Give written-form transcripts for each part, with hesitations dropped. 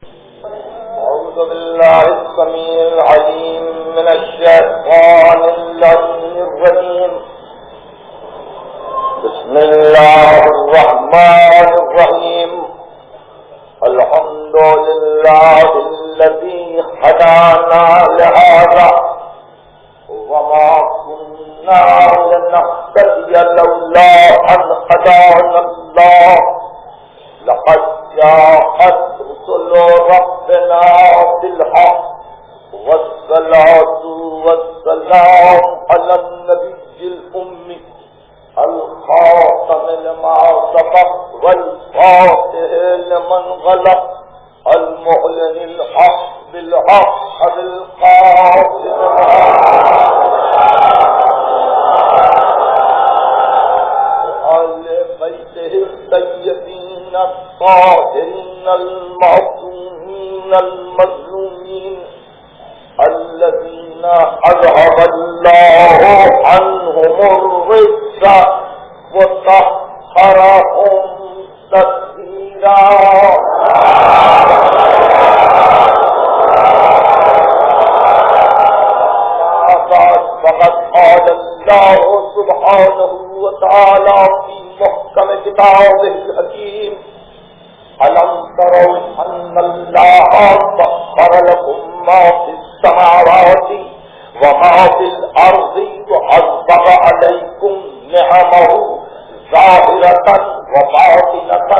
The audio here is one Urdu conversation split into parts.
أعوذ بالله السميع العليم من الشيطان اللعين الرجيم. بسم الله الرحمن الرحيم. الحمد لله الذي هدانا لهذا وما كنا لنهتدي لولا أن هدانا الله. لقد جاءت رسل ربنا بالحق والصلاة والسلام على النبي الأمي الخاتم لما سبق والفاتح لمن غلق المعلن الحق بالحق بالقاسم وآل بيته الطيبين الطاهرين المعصومين المظلومين الذين أذهب الله عنهم الرجس وطهرهم تطهيرا. فقد قال الله سبحانه وتعالى في محكم كتابه الحكيم: ألم تروا أن الله سخر لكم ما في السماوات وما في الأرض وأسبغ عليكم نعمه ظاهرة وباطنة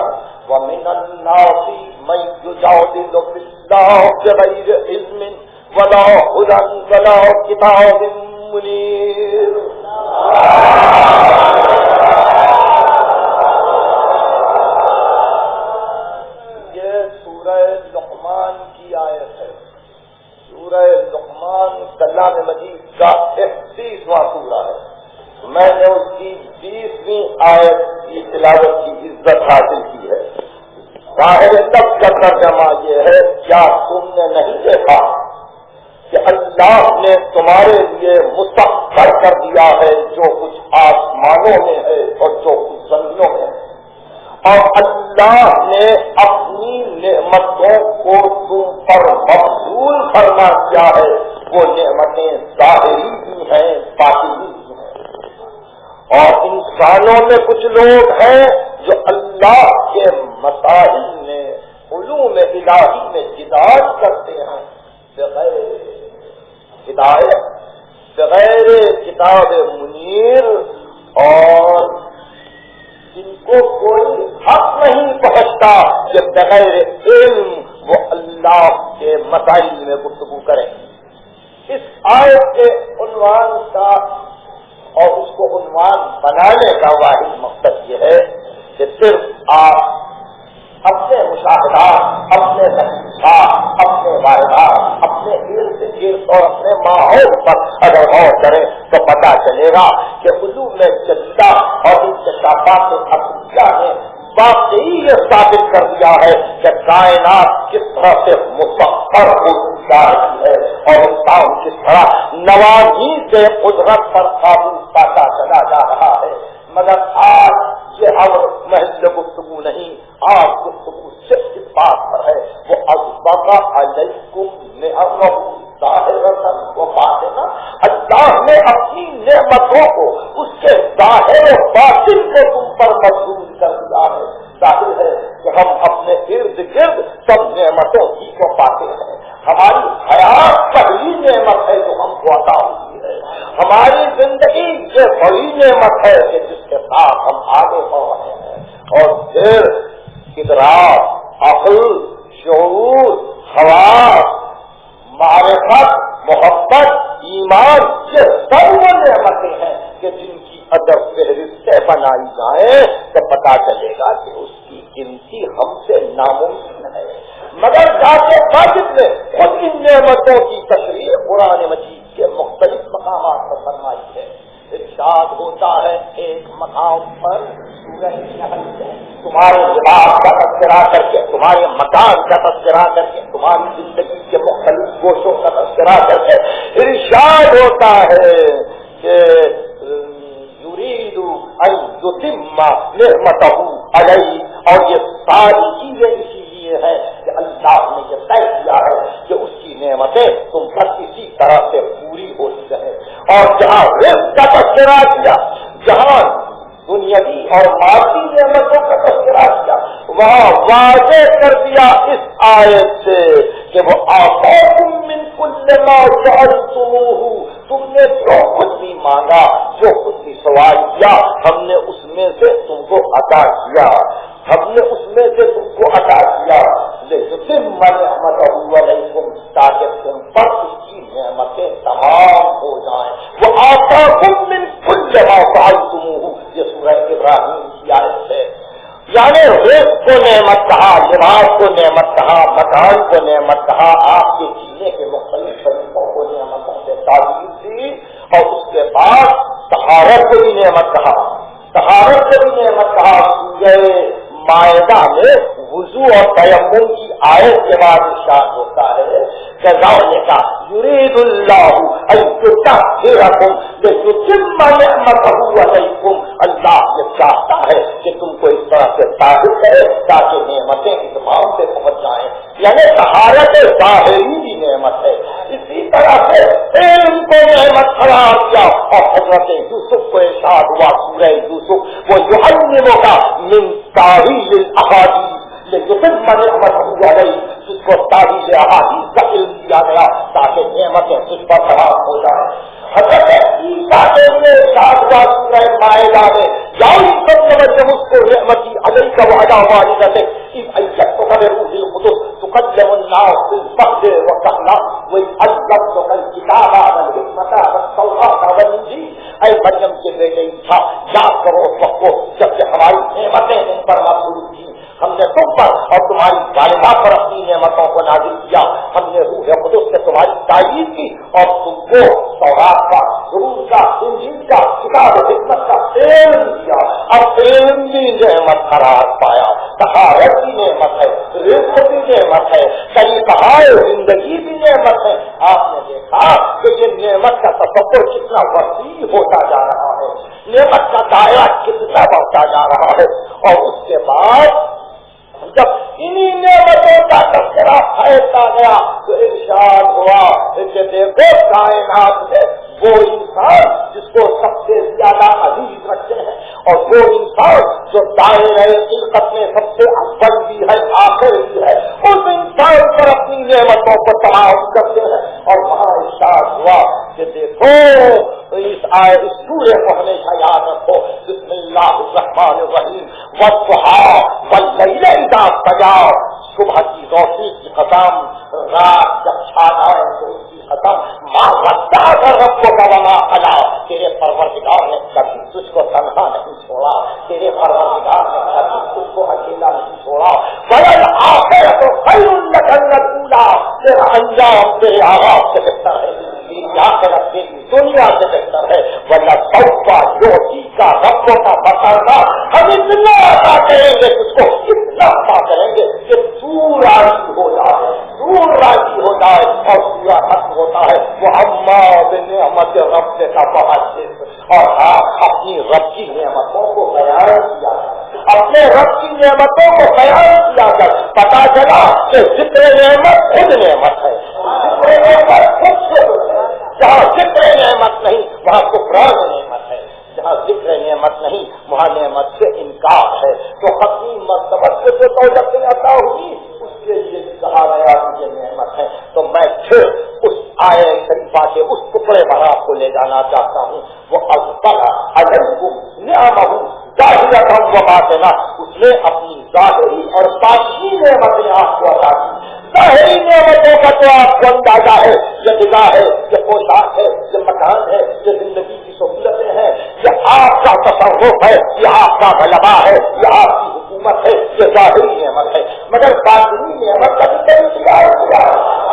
ومن الناس من يجادل في الله بغير علم ولا هدى ولا كتاب منير. یہ سورہ لقمان کی آیت ہے. سورہ لقمان کلام مجید کا 31واں سورہ ہے. میں نے اس کی 20ویں آیت کی تلاوت کی عزت حاصل کی ہے. ظاہر تب کا ترجمہ یہ ہے: کیا تم نے نہیں دیکھا کہ اللہ نے تمہارے لیے مسخر کر دیا ہے جو کچھ آسمانوں میں ہے اور جو کچھ زمینوں میں ہے، اور اللہ نے اپنی نعمتوں کو تم پر مقبول فرما کیا ہے. وہ نعمتیں ظاہری بھی ہیں، باطنی بھی ہیں. اور انسانوں میں کچھ لوگ ہیں جو اللہ کے مسائل میں، علوم الہی میں جدال کرتے ہیں بغیر ہدایت، بغیر کتاب منیر، اور جن کو کوئی حق نہیں پہنچتا کہ بغیر علم وہ اللہ کے مسائل میں گفتگو کریں. اس آیت کے عنوان کا اور اس کو عنوان بنانے کا واحد مقصد یہ ہے کہ صرف آپ اپنے مشاہدات، اپنے تحقیقات، اپنے واردات، اپنے ارد گرد اور اپنے ماحول پر اگر غور کریں تو پتہ چلے گا کہ علوم جدیدہ اور انکشافات عقلیہ نے واقعی یہ ثابت کر دیا ہے کہ کائنات کس طرح سے مسخر ہوتی جا رہی ہے اور انسان کس طرح نواحی سے قدرت پر قابو پاتا چلا جا رہا ہے. مگر آج یہ اب محض گفتگو نہیں، آج گفتگو صرف اس بات پر ہے وہ اسبغ علیکم نعمہ ظاہرۃ و باطنہ. اللہ نے اپنی نعمتوں کو، اس کے ظاہر و باطن کو تم پر مضبوط کر دیا ہے. ظاہر ہے کہ ہم اپنے ارد گرد سب نعمتوں ہی کو پاتے ہیں. ہماری حیات پہلی نعمت ہے جو ہم کو عطا ہوئی ہے. ہماری زندگی یہ بڑی نعمت ہے کہ جس کے ساتھ ہم آگے بڑھ رہے ہیں. اور پھر ادراک، عقل، شعور، حواس، معرفت، محبت، ایمان، یہ سب وہ نعمتیں ہیں کہ جن کی اگر فہرستیں بنائی جائیں تو پتہ چلے گا کہ اس کی گنتی ہم سے ناممکن ہے. مگر ذات واجب نے خود ان نعمتوں کی تشریح قرآن مجید کے مختلف مقامات پر فرمائی ہے. ارشاد ہوتا ہے ایک مقام پر سورہ نحل سے تمہارے لباس کا تذکرہ کر کے، تمہارے مکان کا تذکرہ کر کے، تمہاری زندگی کے مختلف گوشوں کا تذکرہ کر کے ارشاد ہوتا ہے کہ یرید ان یتم نعمتہ علیہ. اور یہ ساری چیزیں اسی لیے ہیں کہ اللہ اللہ نے یہ طے کیا ہے کہ اس کی نعمتیں تم پر اسی طرح سے پوری ہوتی رہے. اور جہاں رزق کا تذکرہ کیا، جہاں دنیاوی اور مادی نعمتوں کا تذکرہ کیا، وہاں واضح کر دیا اس آیت سے کہ وہ آتاکم من کل ما سألتموہ، تم نے جو کچھ بھی مانگا، جو کچھ بھی سوال کیا، ہم نے اس میں سے تم کو عطا کیا، ہم نے اس میں سے تم کو عطا کیا. لیکن نعمتہ علیکم، تاکہ تم پر اس کی نعمتیں تمام ہو جائیں. وہ آتاکم من کل ما سألتموہ، یہ سورہ ابراہیم کی آیت ہے. یعنی رزق کو نعمت کہا، لباس کو نعمت کہا، مکان کو نعمت کہا، آپ کے جینے کے مختلف طریقوں کو نعمتوں سے تعبیر دی. اور اس کے بعد طہارت کو بھی نعمت کہا، طہارت کو بھی نعمت کہا. سورہ مائدہ میں وضو اور تیمم کی آیت کے بعد ارشاد ہوتا ہے كذلك يريد الله أن يطهركم ليتم نعمته عليكم. اللہ یہ چاہتا ہے کہ تم کو اس طرح سے طاہر کرے تاکہ نعمتیں اتمام سے پہنچ جائیں. یعنی طہارت ظاہری بھی نعمت ہے. اسی طرح سے علم کو نعمت قرار دیا اور حضرت یوسف کو ارشاد ہوا سورہ یوسف وہ يعلمك من تعویل الاحادیث لیکن نعمت علیہ، جس کو تعویل احادیث کا علم دیا گیا تاکہ نعمتیں جس پر تمام ہو جائیں. حضرت عیسیٰ کے لیے ارشاد ہوا سورہ مائدہ میں یا سب توجہ اس کو نعمتی علیہ کا وعدہ والدتک اذ ایدتک بروح القدس تکلم الناس بالفضل والرحمہ وعلمتک الکتاب والحکمۃ والتوراۃ والانجیل. اے مریم کے بیٹے عیسیٰ، یاد کرو اس وقت کو جب کہ ہماری نعمتیں ان پر مفروض تھیں، ہم نے تم پر اور تمہاری والدہ پر اپنی نعمتوں کو نازل کیا. ہم نے روح قدس سے تمہاری تعریف کی اور تم کو تورات کا، زبور کا، انجیل کا، کتاب و حکمت کا علم دیا. اب علم بھی نعمت قرار پایا، طہارت بھی نعمت ہے، رزق بھی نعمت ہے، طریقہ زندگی بھی نعمت ہے. آپ نے دیکھا کہ یہ نعمت کا تصور کتنا وسیع ہوتا جا رہا ہے، نعمت کا دائرہ کتنا بڑھتا جا رہا ہے. اور اس کے بعد جب انہی نعمتوں کا تذکرہ پھیلتا گیا تو ارشاد ہوا کہ دیکھو کائنات میں وہ انسان جس کو سب سے زیادہ عزیز رکھتے ہیں اور وہ انسان جو دائرۂ خلقت میں سب سے اول بھی ہے، آخر بھی ہے، اس انسان پر اپنی نعمتوں کو تمام کرتے ہیں. اور وہاں ارشاد ہوا کہ دیکھو اس سورہ کو ہمیشہ یاد رکھو، بسم اللہ الرحمن الرحیم والضحیٰ واللیل اذا سجا. صبح کی روشنی کی قسم، رات جب چھا جائے تو اس کی قسم. ماں ودع رب کو وما قلا، تیرے پروردگار نے کبھی تجھ کو تنہا نہیں چھوڑا، تیرے پروردگار نے کبھی تجھ کو اکیلا نہیں چھوڑا. والآخرۃ خیر لک من الاولی، تیرا انجام تیرے آغاز سے بہتر ہے، آخرت کی دنیا سے بہتر ہے. ورنہ توبہ یوتی کا ربوں کا بتانا، ہم اتنا عطا کریں گے اس کو، اتنا عطا کریں گے کہ دور راضی ہو جائے، دور راضی ہو جائے. اور پورا ختم ہوتا ہے وہ اما بنعمت رب سے کا بہت. اور آپ اپنی رب کی نعمتوں کو بیان کیا، اپنے رب کی نعمتوں کو بیان کیا کر پتا چلا کہ ذکر نعمت خود نعمت ہے، ذکر نعمت خود سے. جہاں ذکر نعمت نہیں وہاں کفران نعمت ہے، جہاں ذکر نعمت نہیں وہاں نعمت سے انکار ہے. تو حقیقی مرتبہ سے جو دولت عطا ہوئی اس کے لیے کہا گیا کہ یہ نعمت ہے. تو میں پھر اس آیہ شریفہ کے اس ٹکڑے پر آپ کو لے جانا چاہتا ہوں. وہ اذکر علیکم نعمہ ظاہرۃ و باطنہ، اس نے اپنی ظاہری اور باطنی نعمتیں آپ کو عطا کی. ظاہری نعمتوں کا تو آپ کو اندازہ ہے، یہ غذا ہے، یہ پوشاک ہے، یہ مکان ہے، یہ زندگی کی سہولتیں ہیں، یہ آپ کا تصرف ہے، یہ آپ کا غلبہ ہے، یہ آپ کی حکومت ہے، یہ ظاہری نعمت ہے. مگر باطنی نعمت کا بھی اختیار کیا،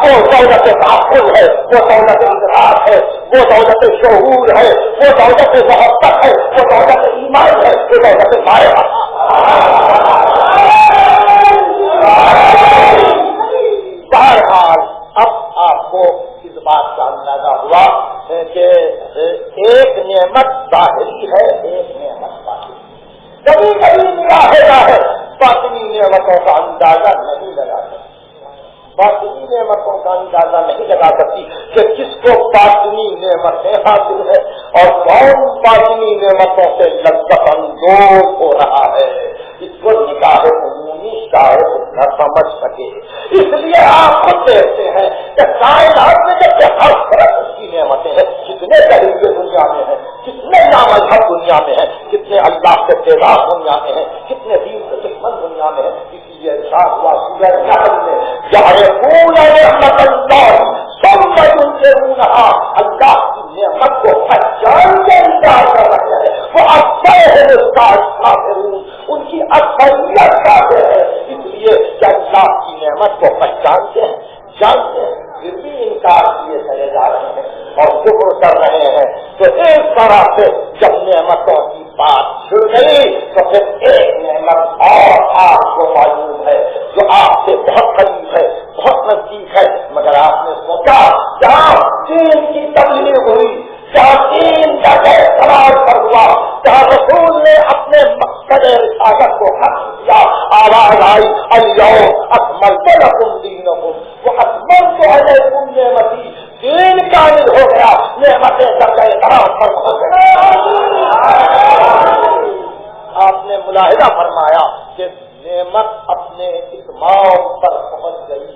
وہ دولت تعقل ہے، وہ دولت ادراک ہے، وہ دولت شعور ہے، وہ دولت محبت ہے، وہ دولت ایمان ہے، وہ دولت معرفت. بہرحال اب آپ کو اس بات کا اندازہ ہوا کہ ایک نعمت ظاہری ہے، ایک نعمت باطنی. کبھی کبھی ملاحظہ ہے باطنی نعمتوں کا اندازہ نہیں لگا سکتے. باطنی نعمتوں کا اندازہ نہیں لگا سکتی کہ کس کو باطنی نعمتیں حاصل ہے اور کون باطنی نعمتوں سے لذت اندوز ہو رہا ہے، اس کو نگاہ عمومی شاید نہ سمجھ سکے۔ اس لیے آپ خود دیکھتے ہیں کہ کائنات میں جب ہر طرف اس کی نعمتیں ہیں، کتنے طریقے دنیا میں ہیں، کتنے نامذہب دنیا میں ہیں، کتنے اللہ کے تیراک دنیا میں ہیں، کتنے دین کے دشمن دنیا میں ہیں۔ اسی لیے ارشاد ہوا سورہ نحل میں یعرفون نعمت اللہ ثم ينکرونہا، اللہ کی نعمت کو پہچان کے انکار کر رہے ہیں، وہ اکثر کافرون، ان کی اکثریت کافر ہے۔ اس لیے کہ اللہ کی نعمت کو پہچانتے ہیں، جانتے ہیں، پھر بھی انکار کیے چلے جا رہے ہیں اور شکر کر رہے ہیں۔ تو ایک طرح سے جب نعمتوں کی بات چھڑ گئی تو پھر ایک نعمت اور آپ کو معلوم ہے جو آپ سے بہت قریب ہے، بہت نزدیک ہے، مگر آپ نے سوچا جہاں دین کی تبلیغ ہوئی، جہاں دین کا سوال پر ہوا، جہاں رسول نے اپنے مقصد رسالت کو حق کیا، آواز آئی الیوم اکملت لکم دینکم واکملت علیکم نعمتی، دین کامل ہو گیا، نعمتیں درجہ کرام پر پہنچ گئی۔ آپ نے ملاحظہ فرمایا کہ نعمت اپنے اتمام پر پہنچ گئی،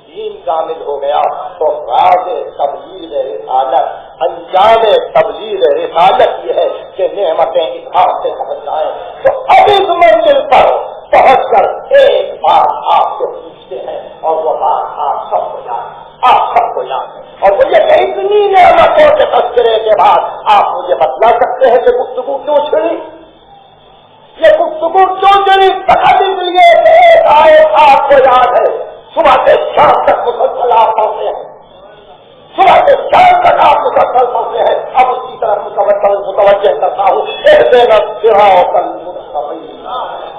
دین کامل ہو گیا، تو راز تبلیغ رسالت، انجام تبلیغ رسالت یہ ہے کہ نعمتیں اتحاد سے پہنچ جائیں۔ تو اب اس منزل پر پہنچ کر ایک بات آپ سے پوچھتے ہیں اور وہ بات آپ سب کو یاد ہے، آپ سب کو یاد ہے، اور وہ یہ کہ اتنی نعمتوں کے تذکرے کے بعد آپ مجھے بتلا سکتے ہیں کہ گفتگو کیوں چھڑی؟ یہ گفتگو کیوں چلی؟ فقط اس لیے ایک آیت آپ کو یاد ہے، صبح سے شام تک مسلسل آپ پڑھتے ہیں، صبح سے شام تک آپ مسلسل پڑھتے ہیں۔ اب اس کی طرف متوجہ کرتا ہوں، اهدنا الصراط المستقيم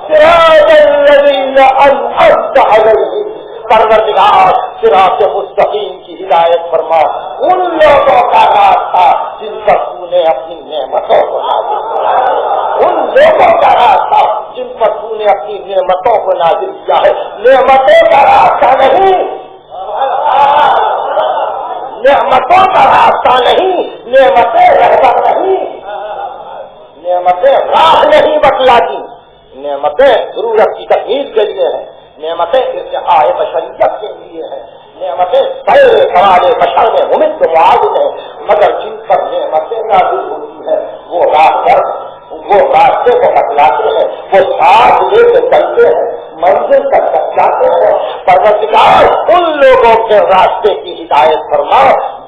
صراط الذين أنعمت عليهم، پروردگار صراط مستقیم کی ہدایت فرما ان لوگوں کا راستہ جن پر تو نے اپنی نعمتوں کو نازل کیا ہے، ان لوگوں کا راستہ جن پر تو نے اپنی نعمتوں کو نازل کیا ہے۔ نعمتوں کا راستہ نہیں، نعمتوں کا راستہ نہیں، نعمتیں رہبر نہیں، نعمتیں راہ نہیں بتلاتی، نعمتیں ضرورت کی تکمیل کے لیے ہیں، نعمتیں ارتقاء بشریت کے لیے ہیں، نعمتیں پہلے سوال بشر میں ممد معاون ہیں، مگر جن پر نعمتیں نازل ہوتی ہیں وہ راہ وہ راستے کو بتلاتے ہیں، وہ ساتھ لے کے چلتے ہیں، منزل تک پہنچاتے ہیں۔ پروردگار ان لوگوں کے راستے کی ہدایت فرما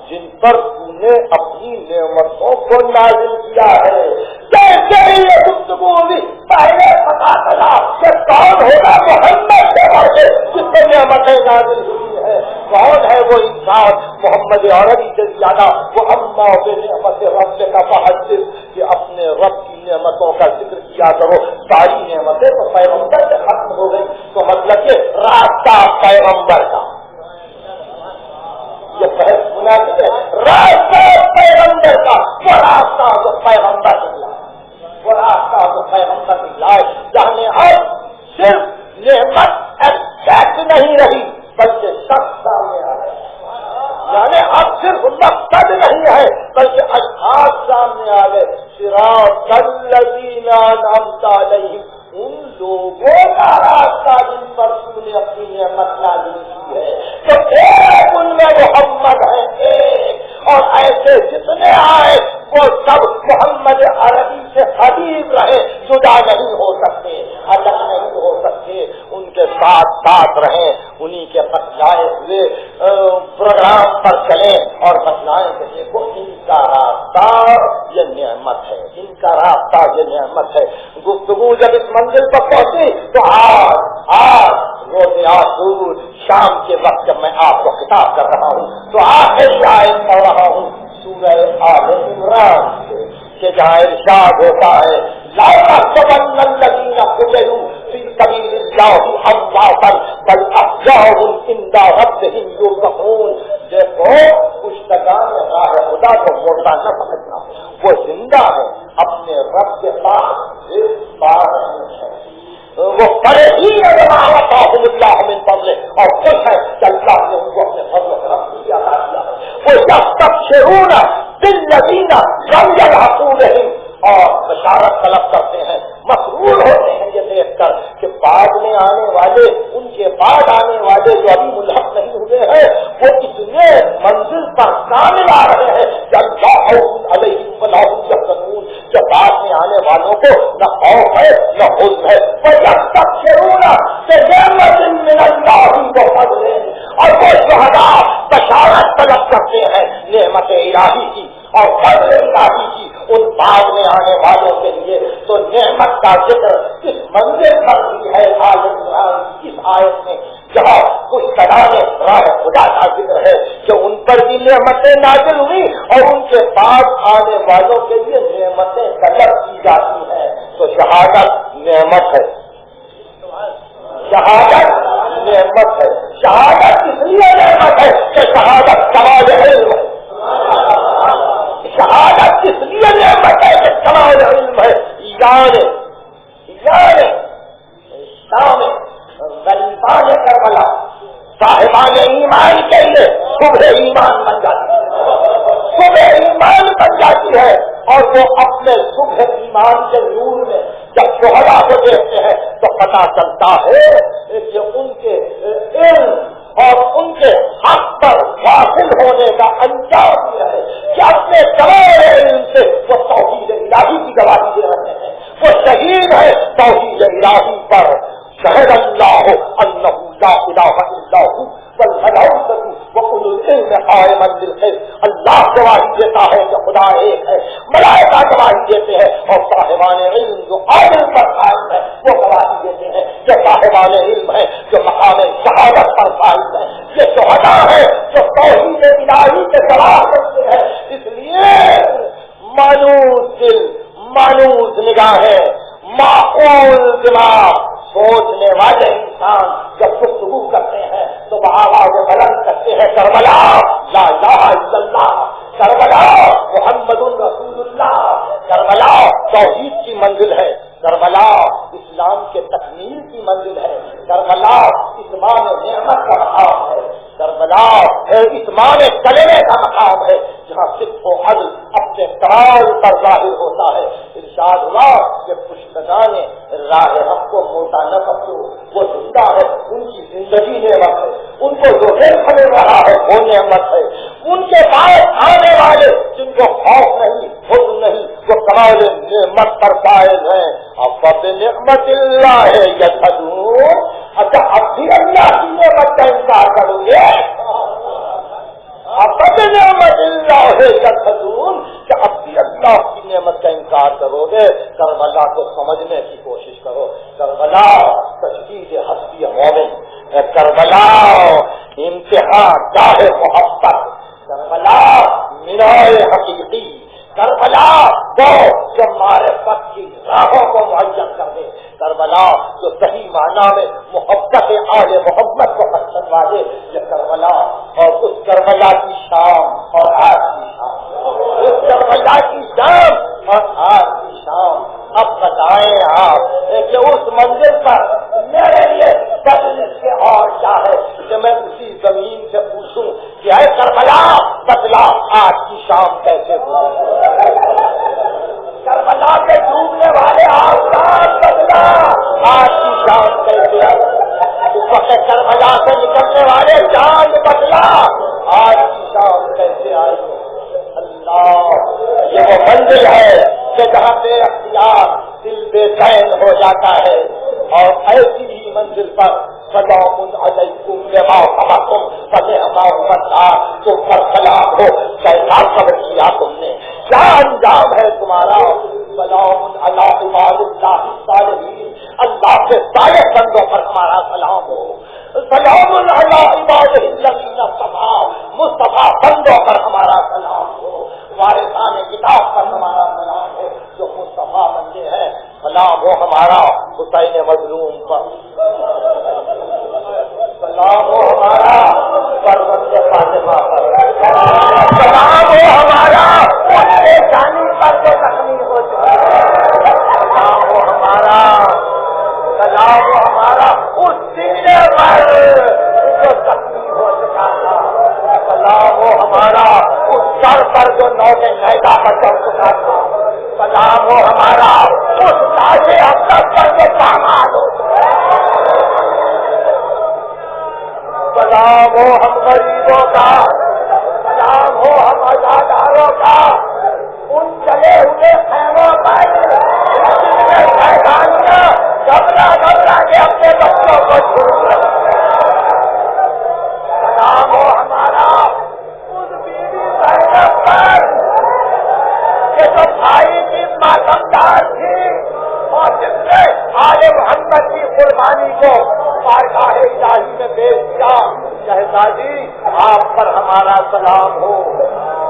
جن پر تو نے اپنی نعمتوں کو نازل کیا ہے۔ جیسے ہی یہ گفتگو ہوئی پہلے پتا چلا کہ کون ہوگا محمد کے بارے جس کو نعمتیں نازل ہوئی ہے، کون ہے وہ انسان محمد عربی سے زیادہ وہ اما بے نعمت رب کا بحث کہ اپنے رب کی نعمتوں کا ذکر کیا کرو۔ ساری نعمتیں تو پیغمبر سے ختم ہو گئی، تو مطلب کہ راستہ پیغمبر کا، یہ بحث سنا ہے، راستہ پیغمبر کا، وہ راستہ جو پیغمبر نکلا، وہ راستہ جو پیغمبر نکلا ہے، جہاں اب صرف نعمت ایکسپیکٹ نہیں رہی بلکہ شخص سامنے آ رہے ہیں، یعنی اب صرف مقصد نہیں ہے بلکہ اشخاص سامنے آ گئے۔ صراط الذین انعمت علیہم، ان لوگوں کا راستہ جن پر تو نے اپنی نعمت نازل کی ہے، تو ایک ان میں محمد ہے ایک، اور ایسے جتنے آئے وہ سب محمد عربی سے قریب رہے، جدا نہیں ہو سکتے، الگ نہیں ہو سکتے، ان کے ساتھ ساتھ رہیں، انہی کے بتلائے ہوئے پروگرام پر چلیں اور بتلائیں کہ دیکھو ان کا راستہ یہ نعمت ہے، ان کا راستہ یہ نعمت ہے۔ گفتگو جب اس منزل پر پہنچی تو آج روز آسور شام کے وقت جب میں آپ کو خطاب کر رہا ہوں تو آخری آیت پڑھ رہا ہوں سورہ آل عمران کہ جہاں ارشاد ہوتا ہے لا تحسبن الذین قتلوا فی سبیل اللہ امواتا بل احیاء عند ربہم یرزقون۔ دیکھو کشتگان راہ خدا کو مردہ نہ سمجھنا، وہ زندہ ہے، اپنے رب کے پاس رزق پا رہے ہیں، وہ فرحین بما آتاہم اللہ من فضلہ، اور خوش ہے کہ اللہ نے وہ یستبشرون بالذین لم یلحقوا بہم، اور بشارت طلب کرتے ہیں، مسرور ہوتے ہیں یہ دیکھ کر کہ بعد میں آنے والے، ان کے بعد آنے والے جو ابھی ملحق نہیں ہوئے ہیں وہ اتنے منزل پر کامل آ رہے ہیں کہ اللہ خوف علیہم ولا هم يحزنون، کہ بعد میں آنے والوں کو نہ خوف ہے نہ حزن ہے۔ وَيَسْتَبْشِرُونَ بِنِعْمَةٍ مِّنَ اللَّهِ وَفَضْلٍ، اور وہ شہداء بشارت طلب کرتے ہیں نعمت الہی کی اور فضل الہی کی ان بعد میں آنے والوں کے لیے۔ تو نعمت کا ذکر اس منزل پر بھی ہے آل عمران اس آیت میں، جہاں کچھ کرانے راہ خدا کا ذکر ہے کہ ان پر بھی نعمتیں نازل ہوئی اور ان کے بعد آنے والوں کے لیے نعمتیں طلب کی جاتی ہیں۔ تو شہادت نعمت ہے، شہادت نعمت ہے، شہادت اس لیے نعمت ہے کہ شہادت کمال علم ہے، شہادت اس لیے نعمت ہے کہ کمال علم ہے۔ شام غریبان کربلا صاحبان ایمان کے لیے صبح ایمان بن جاتی ہے، صبح ایمان بن جاتی ہے، اور وہ اپنے صبح ایمان کے نور میں جب شہداء کو دیکھتے ہیں تو پتہ چلتا ہے کہ ان کے علم اور ان کے حق پر واصل ہونے کا انجام یہ ہے کہ اپنے کمال علم سے وہ توحید الہی کی گواہی دے رہے ہیں، وہ شہید ہے توحید الہی پر۔ شہد اللہ انہ لا الہ الا هو والملائکۃ واولو العلم قائما بالقسط، اللہ گواہی دیتا ہے کہ خدا ایک ہے، ملائکہ گواہی دیتے ہیں، اور صاحبان علم جو عادل پر قائم ہے وہ گواہی دیتے ہیں کہ صاحبان علم ہے جو مقام شہادت پر قائم ہے، یہ شہداء ہے جو توحید الہی کے گواہ کرتے ہیں۔ اس لیے مانوس دل، مانوس نگاہیں، معقول دماغ، سوچنے والے انسان جب گفتگو کرتے ہیں تو وہ آواز بلند کرتے ہیں کربلا لا الہ الا اللہ، کربلا محمد رسول اللہ، کربلا توحید کی منزل ہے، کربلا اسلام کے تکمیل کی منزل ہے، کربلا اتمام نعمت کا مقام ہے، کربلا اتمام کلمے کا مقام ہے، جہاں صدق و عدل اپنے کمال پر ظاہر ہوتا ہے۔ ارشاد ہوا کہ پشتگان راہ حق کو موٹا نہ سمجھو، وہ زندہ ہے، ان کی زندگی نعمت ہے، ان کو جو علم مل رہا ہے وہ نعمت ہے، ان کے بعد آنے والے جن کو خوف نہیں حزن نہیں وہ کمال نعمت پر فائز ہیں۔ نعمت اللہ یجحدون، اچھا اب بھی اللہ کی نعمت کا انکار کرو گے؟ نعمت اللہ یجحدون، کہ اب بھی اللہ کی نعمت کا انکار کرو گے؟ کربلا کو سمجھنے کی کوشش کرو، کربلا تشدید ہستی مومن، کربلا امتحان گاہ محبت، کربلا مینار حقیقی، کربلا وہ جو معرفت کی راہوں کو معین کر دے، کربلا جو صحیح معنی میں محبت آل محمد کو پسند والے، یہ کربلا اور اس کربلا کی شام اور آج کی شام، اس کربلا کی شام اور آج کی شام۔ اب بتائیں آپ کہ اس منزل پر میرے لیے بدلنے سے اور کیا ہے کہ میں اسی زمین سے پوچھوں کہ اے کربلا بدلا آج کی شام کیسے ہوئی؟ کربلا کے ڈوبنے والے آسمان بدلا آج کی شام کیسے آئی؟ اس وقت کربلا سے نکلنے والے چاند بدلا آج کی شام کیسے آئی؟ اللہ، یہ وہ منزل ہے کہ جہاں بے اختیار دل بے چین ہو جاتا ہے، اور ایسی ہی منزل پر سلام علیکم بما صبرتم فنعم عقبیٰ، تم پر سلام ہو، کیسا صبر کیا تم نے، کیا انجام ہے تمہارا۔ سلام علی عباد اللہ الصالحین، اللہ کے صالح بندوں پر ہمارا سلام ہو، سلام علی عباد الذین اصطفیٰ، مصطفیٰ بندوں پر ہمارا سلام ہو، وارثان کتاب پر ہمارا سلام ہو جو مصطفیٰ بندے ہیں، سلام ہو ہمارا حسین مظلوم پر، سلام ہو ہمارا فرزند فاطمہ پر، سلام ہو ہمارا جانی پر جو زخمی ہو چکا ہے، سلام ہو ہمارا، سلام ہو ہمارا اس سینے پر جو زخمی ہو چکا تھا، سلام ہو ہمارا اس سر پر جو نونے نیدا پر چل چکا تھا، سلام ہو ہمارا اس تاجے افسر پر جو پامال ہو، سلام ہو ہم غریبوں کا، سلام ہو ہم ازاداروں کا، ان چلے ہوئے خیموں پر گھبرا گھبرا کے اپنے بچوں کو چھوڑ رہے، سلام ہو ہمارا اس بیوی زینب پر کہ جو بھائی کی ماتمدار تھی اور جس نے آل محمد کی قربانی کو بارگاہ الہی میں پیش کیا۔ شہزادی آپ پر ہمارا سلام ہو،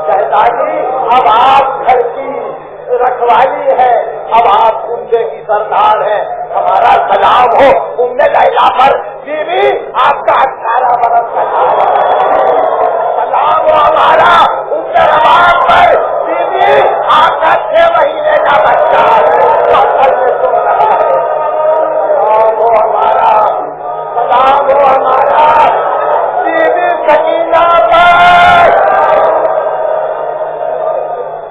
شہزادی اب آپ گھر کی رکھوالی ہے، اب آپ کنبے کی سردار ہیں، ہمارا سلام ہو ام لیلا پر، بیوی آپ کا 18 برس کا سلام ہو ہمارا ام رمان پر، بیوی آپ کا 6 مہینے کا بچہ سلام ہو ہمارا، سلام ہو ہمارا بیوی سکینہ پر،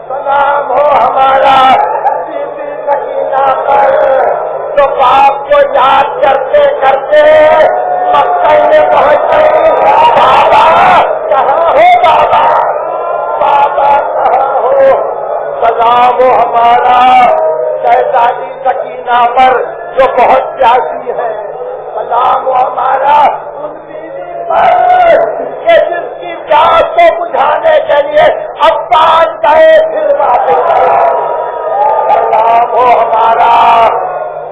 سلام ہو ہمارا بیوی سکینہ پر، تو باپ کو یاد کرتے کرتے مکہ میں پہنچ گئی، بابا کہاں ہو، بابا بابا کہاں ہو، سلام ہو ہمارا شہزادی سکینہ پر جو بہت پیاسی ہے، سلام ہو ہمارا ان بیوی پر کہ جس کی پیاس کو بجھانے کے لیے عباس گئے پھر واپس آئے، سلام ہو ہمارا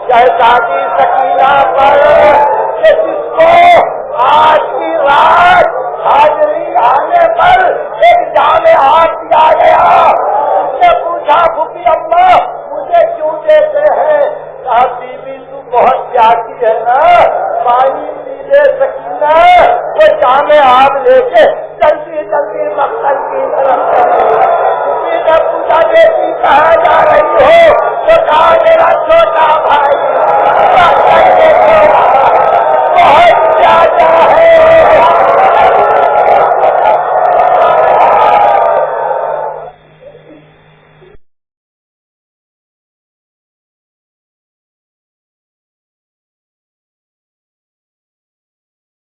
شہزادی سکینہ پر کہ جس کو آج کی رات حاضری آنے پر ایک جام آگ دیا گیا، اس نے پوچھا پھوپھی اما مجھے کیوں دیتے ہیں، کہا بیوی تو بہت پیاسی ہے نا، پانی پی لے سکینہ، وہ جام آگ لے کے جلدی جلدی مقصد کی طرف چلی۔